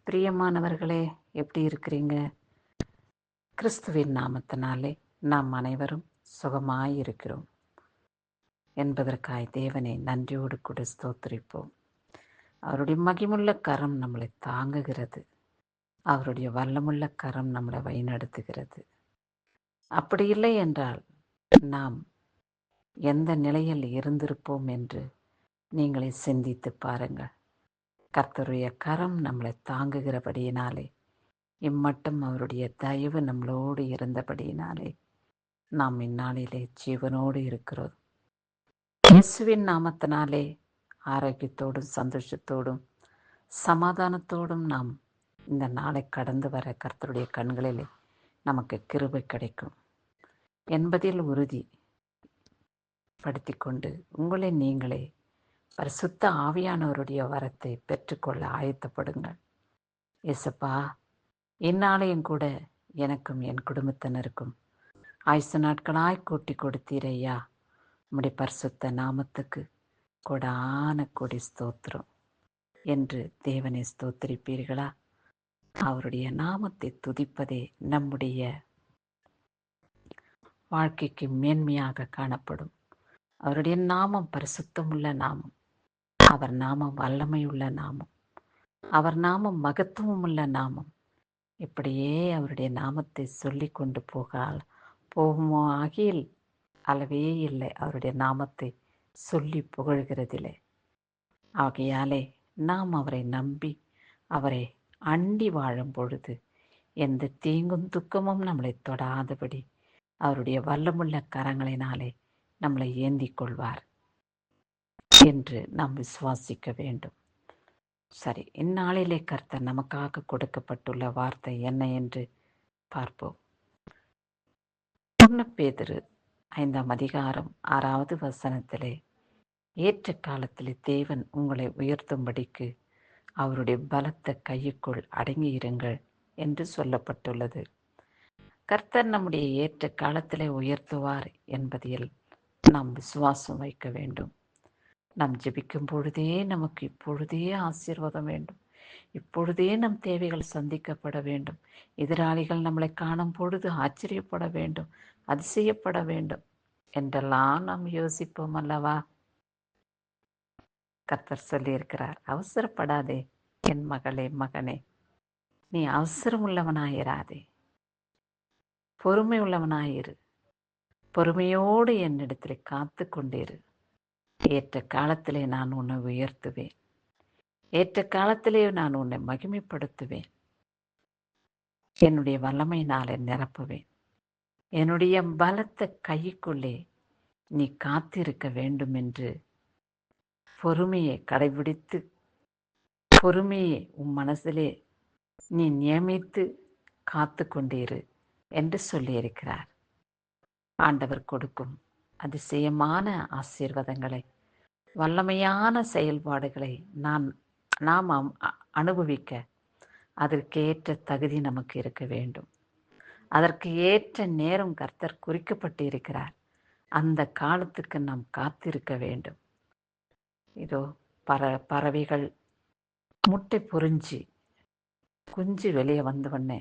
பிரியமானவர்களே, எப்படி இருக்கிறீங்க? கிறிஸ்துவின் நாமத்தினாலே நாம் அனைவரும் சுகமாயிருக்கிறோம் என்பதற்காய் தேவனை நன்றியோடு கூட ஸ்தோத்திரிப்போம். அவருடைய மகிமுள்ள கரம் நம்மளை தாங்குகிறது. அவருடைய வல்லமுள்ள கரம் நம்மளை வழிநடத்துகிறது. அப்படி இல்லை என்றால் நாம் எந்த நிலையில் இருந்திருப்போம் என்று நீங்களே சிந்தித்து பாருங்கள். கர்த்தருடைய கரம் நம்மளை தாங்குகிறபடியினாலே, இம்மட்டும் அவருடைய தயவு நம்மளோடு இருந்தபடியினாலே நாம் இந்நாளிலே ஜீவனோடு இருக்கிறோம். இயேசுவின் நாமத்தினாலே ஆரோக்கியத்தோடும் சந்தோஷத்தோடும் சமாதானத்தோடும் நாம் இந்த நாளை கடந்து வர கர்த்தருடைய கண்களிலே நமக்கு கிருபை கிடைக்கும் என்பதில் உறுதி படுத்திக்கொண்டு உங்களை நீங்களே பரிசுத்த ஆவியானவருடைய வரத்தை பெற்றுக்கொள்ள ஆயத்தப்படுங்கள். இயேசப்பா, இந்நாளையும் கூட எனக்கும் என் குடும்பத்தினருக்கும் ஆயுசு நாட்களாய் கூட்டி கொடுத்தீரையா. உம்முடைய பரிசுத்த நாமத்துக்கு கொடான கொடி ஸ்தோத்திரம் என்று தேவனை ஸ்தோத்திரிப்பீர்களா? அவருடைய நாமத்தை துதிப்பதே நம்முடைய வாழ்க்கைக்கு மேன்மையாக காணப்படும். அவருடைய நாமம் பரிசுத்தமுள்ள நாமம். அவர் நாமம் வல்லமையுள்ள நாமம். அவர் நாமம் மகத்துவமுள்ள நாமம். இப்படியே அவருடைய நாமத்தை சொல்லி கொண்டு போகுமோ ஆகியில் அளவே இல்லை அவருடைய நாமத்தை சொல்லி புகழ்கிறதில்லை. ஆகையாலே நாம் அவரை நம்பி அவரை அண்டி வாழும் பொழுது எந்த தீங்கும் துக்கமும் நம்மளை தொடாதபடி அவருடைய வல்லமுள்ள கரங்களினாலே நம்மளை ஏந்தி கொள்வார் என்று நாம் விசுவாசிக்க வேண்டும். சரி, இந்நாளிலே கர்த்தர் நமக்காக கொடுக்கப்பட்டுள்ள வார்த்தை என்ன என்று பார்ப்போம். 1 பேதுரு 5ஆம் அதிகாரம் 6வது வசனத்திலே, ஏற்ற காலத்திலே தேவன் உங்களை உயர்த்தும்படிக்கு அவருடைய பலத்த கையுக்குள் அடங்கியிருங்கள் என்று சொல்லப்பட்டுள்ளது. கர்த்தர் நம்முடைய ஏற்ற காலத்திலே உயர்த்துவார் என்பதில் நாம் விசுவாசம் வைக்க வேண்டும். நாம் ஜெபிக்கும் பொழுதே நமக்கு இப்பொழுதே ஆசீர்வாதம் வேண்டும். இப்பொழுதே நம் தேவைகள் சந்திக்கப்பட வேண்டும். எதிராளிகள் நம்மளை காணும் பொழுது ஆச்சரியப்பட வேண்டும், அதிசயப்பட வேண்டும் என்றெல்லாம் நாம் யோசிப்போம் அல்லவா? கர்த்தர் சொல்லியிருக்கிறார், அவசரப்படாதே என் மகளே மகனே, நீ அவசரம் உள்ளவனாயிராதே, பொறுமை உள்ளவனாயிரு, பொறுமையோடு என்னிடத்தில் காத்து கொண்டிரு. ஏற்ற காலத்திலே நான் உன்னை உயர்த்துவேன். ஏற்ற காலத்திலே நான் உன்னை மகிமைப்படுத்துவேன். என்னுடைய வல்லமையினாலே நிரப்புவேன். என்னுடைய பலத்த கைக்குள்ளே நீ காத்திருக்க வேண்டும் என்று பொறுமையை கடைபிடித்து, பொறுமையை உன் மனசிலே நீ நியமித்து காத்து கொண்டிரு என்று சொல்லியிருக்கிறார். ஆண்டவர் கொடுக்கும் அதிசயமான ஆசீர்வாதங்களை, வல்லமையான செயல்பாடுகளை நாம் அனுபவிக்க அதற்கேற்ற தகுதி நமக்கு இருக்க வேண்டும். அதற்கு ஏற்ற நேரம் கர்த்தர் குறிக்கப்பட்டு இருக்கிறார். அந்த காலத்துக்கு நாம் காத்திருக்க வேண்டும். இதோ பறவைகள் முட்டை பொறிஞ்சி குஞ்சு வெளியே வந்தவொடனே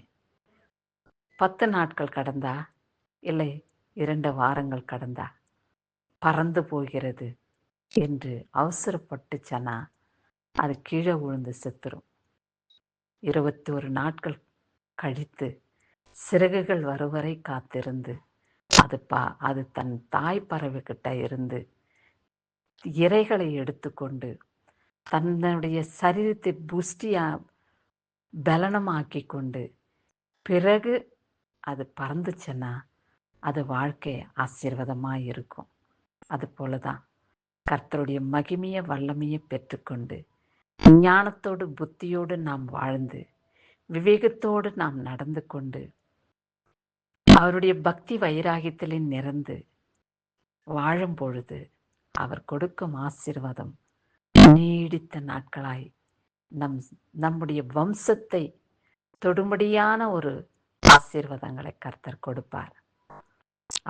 10 நாட்கள் கடந்தா இல்லை 2 வாரங்கள் கடந்தா பறந்து போகிறது என்று அவசரப்பட்டுச்சனா அது கீழே விழுந்து செத்துரும். 21 நாட்கள் கழித்து சிறகுகள் வருவரை காத்திருந்து அது தன் தாய் பறவை கிட்ட இருந்து இரைகளை எடுத்துக்கொண்டு தன்னுடைய சரீரத்தை பலனமாக்கி கொண்டு பிறகு அது பறந்துச்சுன்னா அது வாழ்க்கை ஆசீர்வாதமாக இருக்கும். அது போலதான் கர்த்தருடைய மகிமைய வல்லமையை பெற்றுக்கொண்டு ஞானத்தோடு புத்தியோடு நாம் வாழ்ந்து விவேகத்தோடு நாம் நடந்து கொண்டு அவருடைய பக்தி வைராகியத்திலே நிறந்து வாழும் பொழுது அவர் கொடுக்கும் ஆசீர்வாதம் நீடித்த நாட்களாய் நம்முடைய வம்சத்தை தொடும்படியான ஒரு ஆசீர்வாதங்களை கர்த்தர் கொடுப்பார்.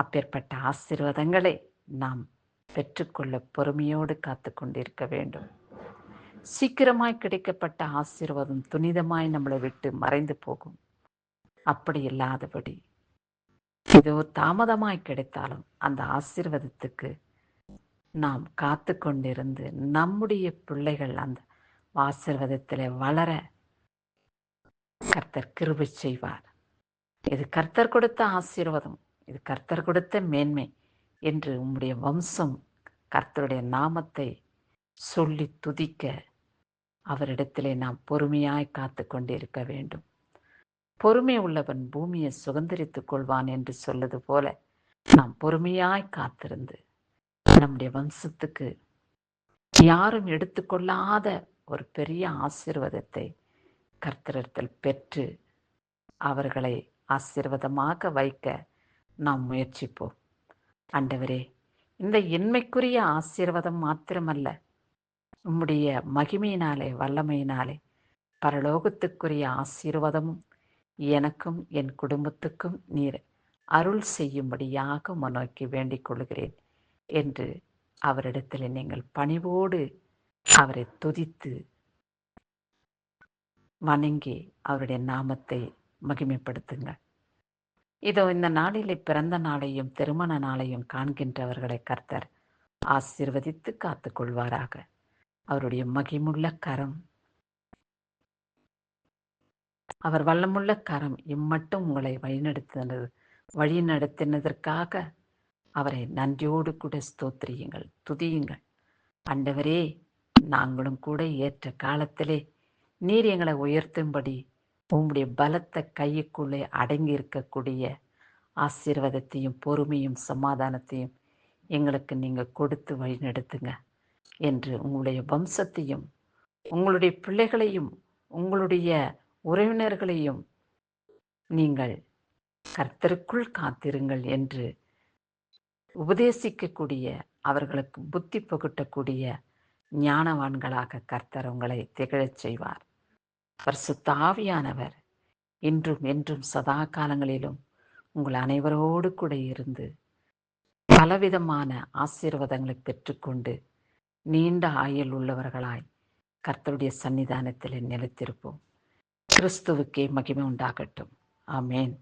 அப்பேற்பட்ட ஆசீர்வாதங்களை நாம் பெற்றுக்கொள்ள பொறுமையோடு காத்து கொண்டிருக்க வேண்டும். சீக்கிரமாய் கிடைக்கப்பட்ட ஆசீர்வாதம் துனிதமாய் நம்மளை விட்டு மறைந்து போகும். அப்படி இல்லாதபடி இதோ தாமதமாய் கிடைத்தாலும் அந்த ஆசீர்வாதத்துக்கு நாம் காத்து கொண்டிருந்து நம்முடைய பிள்ளைகள் அந்த ஆசீர்வாதத்தில் வளர கர்த்தர் கிருபை செய்வார். இது கர்த்தர் கொடுத்த ஆசீர்வாதம், இது கர்த்தர் கொடுத்த மேன்மை என்று உம்முடைய வம்சம் கர்த்தருடைய நாமத்தை சொல்லி துதிக்க அவரிடத்திலே நாம் பொறுமையாய் காத்து கொண்டிருக்க வேண்டும். பொறுமை உள்ளவன் பூமியை சுதந்திரித்துக் கொள்வான் என்று சொல்வது போல நாம் பொறுமையாய் காத்திருந்து நம்முடைய வம்சத்துக்கு யாரும் எடுத்துக்கொள்ளாத ஒரு பெரிய ஆசீர்வாதத்தை கர்த்தரிடத்தில் பெற்று அவர்களை ஆசீர்வாதமாக வைக்க நாம் முயற்சிப்போம். ஆண்டவரே, இந்த என்மைக்குரிய ஆசீர்வாதம் மாத்திரமல்ல, உம்முடைய மகிமையினாலே வல்லமையினாலே பரலோகத்துக்குரிய ஆசீர்வாதமும் எனக்கும் என் குடும்பத்துக்கும் நீர் அருள் செய்யும்படியாக நோக்கி வேண்டிக் கொள்கிறேன் என்று அவரிடத்தில் நீங்கள் பணிவோடு அவரை துதித்து வணங்கி அவருடைய நாமத்தை மகிமைப்படுத்துங்கள். இதோ இந்த நாளிலே பிறந்த நாளையும் திருமண நாளையும் காண்கின்றவர்களை கர்த்தர் ஆசீர்வதித்து காத்து கொள்வாராக. அவருடைய மகிமுள்ள கரம், அவர் வல்லமுள்ள கரம் இம்மட்டும் உங்களை வழிநடத்தினதற்காக அவரை நன்றியோடு கூட ஸ்தோத்திரியுங்கள், துதியுங்கள். ஆண்டவரே, நாங்களும் கூட ஏற்ற காலத்திலே நீர் எங்களை உயர்த்தும்படி உம்முடைய பலத்த கையுக்குள்ளே அடங்கி இருக்கக்கூடிய ஆசீர்வாதத்தையும் பொறுமையும் சமாதானத்தையும் எங்களுக்கு நீங்கள் கொடுத்து வழிநடத்துங்க என்று உங்களுடைய வம்சத்தையும் உங்களுடைய பிள்ளைகளையும் உங்களுடைய உறவினர்களையும் நீங்கள் கர்த்தருக்குள் காத்திருங்கள் என்று உபதேசிக்கக்கூடிய, அவர்களுக்கு புத்தி புகட்டக்கூடிய ஞானவான்களாக கர்த்தர் உங்களை திகழச் செய்வார். பரிசுத்த ஆவியானவர் இன்றும் என்றும் சதா காலங்களிலும் உங்கள் அனைவரோடு கூட இருந்து பலவிதமான ஆசீர்வாதங்களை பெற்றுக்கொண்டு நீண்ட ஆயுள் உள்ளவர்களாய் கர்த்தருடைய சன்னிதானத்தில் நிலைத்திருப்போம். கிறிஸ்துவுக்கே மகிமை உண்டாகட்டும். ஆமேன்.